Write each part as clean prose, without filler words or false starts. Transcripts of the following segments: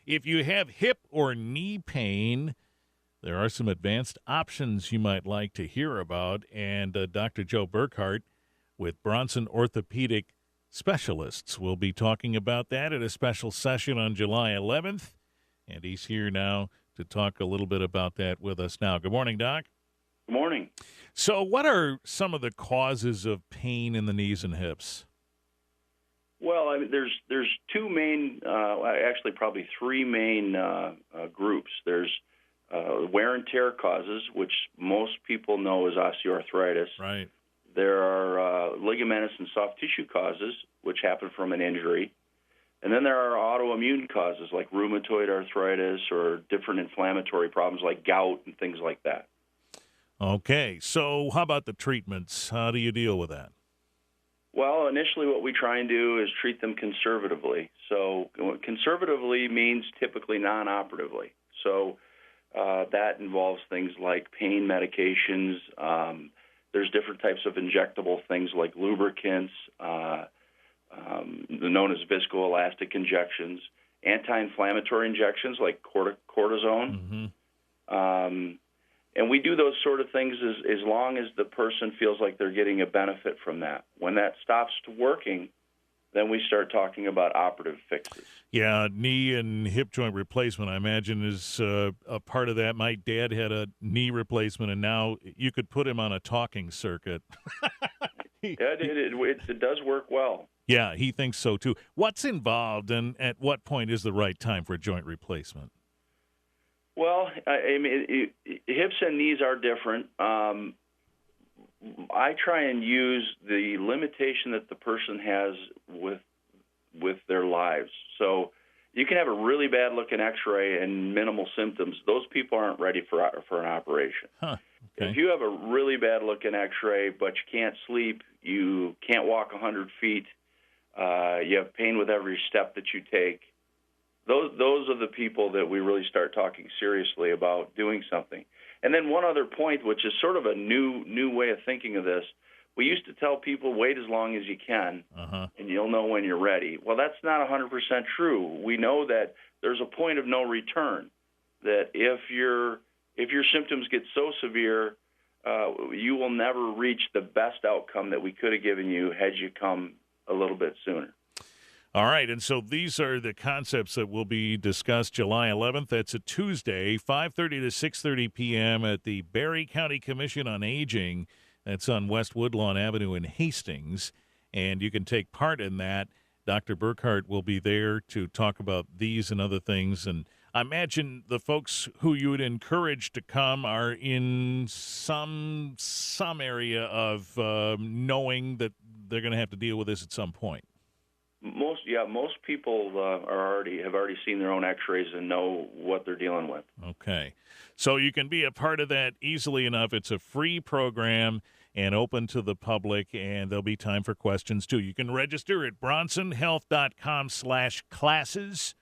If you have hip or knee pain, there are some advanced options you might like to hear about. And Dr. Joe Burkhardt with Bronson Orthopedic Specialists will be talking about that at a special session on July 11th. And he's here now to talk a little bit about that with us now. Good morning, Doc. Good morning. So what are some of the causes of pain in the knees and hips? Well, I mean, there's two main, actually probably three main groups. There's wear and tear causes, which most people know as osteoarthritis. Right. There are ligamentous and soft tissue causes, which happen from an injury. And then there are autoimmune causes like rheumatoid arthritis or different inflammatory problems like gout and things like that. Okay, so how about the treatments? How do you deal with that? Well, initially what we try and do is treat them conservatively. So conservatively means typically non-operatively. So that involves things like pain medications. There's different types of injectable things like lubricants, known as viscoelastic injections, anti-inflammatory injections like cortisone. Mm-hmm. And we do those sort of things as long as the person feels like they're getting a benefit from that. When that stops working, then we start talking about operative fixes. Yeah, knee and hip joint replacement, I imagine, is a part of that. My dad had a knee replacement, and now you could put him on a talking circuit. It does work well. Yeah, he thinks so, too. What's involved, and at what point is the right time for a joint replacement? Well, I mean, hips and knees are different. I try and use the limitation that the person has with their lives. So you can have a really bad-looking X-ray and minimal symptoms. Those people aren't ready for an operation. Huh. Okay. If you have a really bad-looking X-ray, but you can't sleep, you can't walk 100 feet, you have pain with every step that you take, those are the people that we really start talking seriously about doing something. And then one other point, which is sort of a new way of thinking of this, we used to tell people wait as long as you can, and you'll know when you're ready. Well, that's not 100% true. We know that there's a point of no return, that if your symptoms get so severe, you will never reach the best outcome that we could have given you had you come a little bit sooner. All right, and so these are the concepts that will be discussed July 11th. That's a Tuesday, 5:30 to 6:30 p.m. at the Barry County Commission on Aging. That's on West Woodlawn Avenue in Hastings, and you can take part in that. Dr. Burkhardt will be there to talk about these and other things, and I imagine the folks who you would encourage to come are in some area of knowing that they're going to have to deal with this at some point. Most people have already seen their own X-rays and know what they're dealing with. Okay, so you can be a part of that easily enough. It's a free program and open to the public, and there'll be time for questions too. You can register at bronsonhealth.com/classes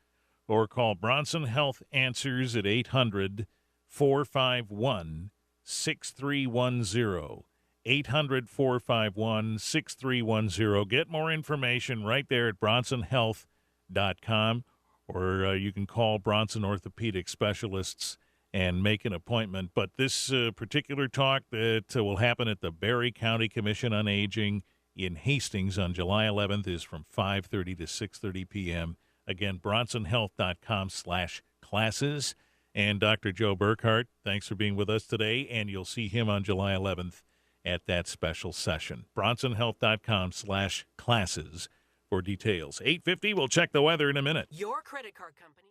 or call Bronson Health Answers at 800-451-6310. 800-451-6310. Get more information right there at bronsonhealth.com, or you can call Bronson Orthopedic Specialists and make an appointment. But this particular talk that will happen at the Barry County Commission on Aging in Hastings on July 11th is from 5:30 to 6:30 p.m. Again, bronsonhealth.com/classes. And Dr. Joe Burkhardt, thanks for being with us today, and you'll see him on July 11th at that special session. bronsonhealth.com/classes for details. 8:50, we'll check the weather in a minute. Your credit card company.